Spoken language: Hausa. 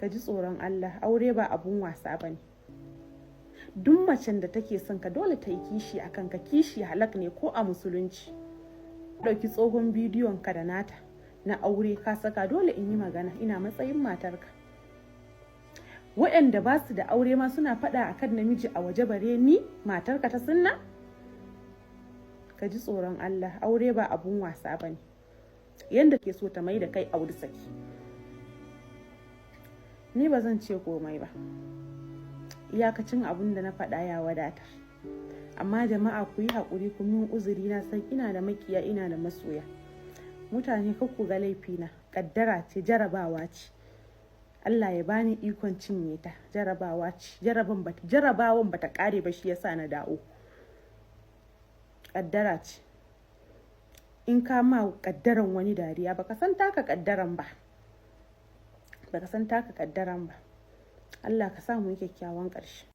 ka ji tsoron Allah, aure ba abun wasa bane. Duk macen da take son ka dole ta yi kishi a kanka. Kishi halak ne ko a musulunci. Ɗauki tsohon bidiyon ka da nata na aure ka saka, dole in yi magana, ina matsayin matarka. Waɗanda ba su da aure ma suna faɗa akan namiji a waje, bare ni matarka ta sunna? Ka ji tsoron Allah, aure ba abun wasa bane. Yanda ke so ta mai da kai auri saki, ni ba zan ce komai ba. Iyakacin abun da na faɗa ya wadatar. Amma jama'a ku yi haƙuri, ku min uzuri, na san ina da makiya, ina da masoya. Mutane kar ku ga laifina, ƙaddara ce, jarabawa ce. Allah ya bani ikon cinye ta, jarabawa ce. Jarabawan bata ƙare ba, shi yasa na dawo. Ƙaddara ce. In ka ma ƙaddaran wani dariya, baka san taka ƙaddaran ba. Allah ka sa mu yi kyakkyawan ƙarshe.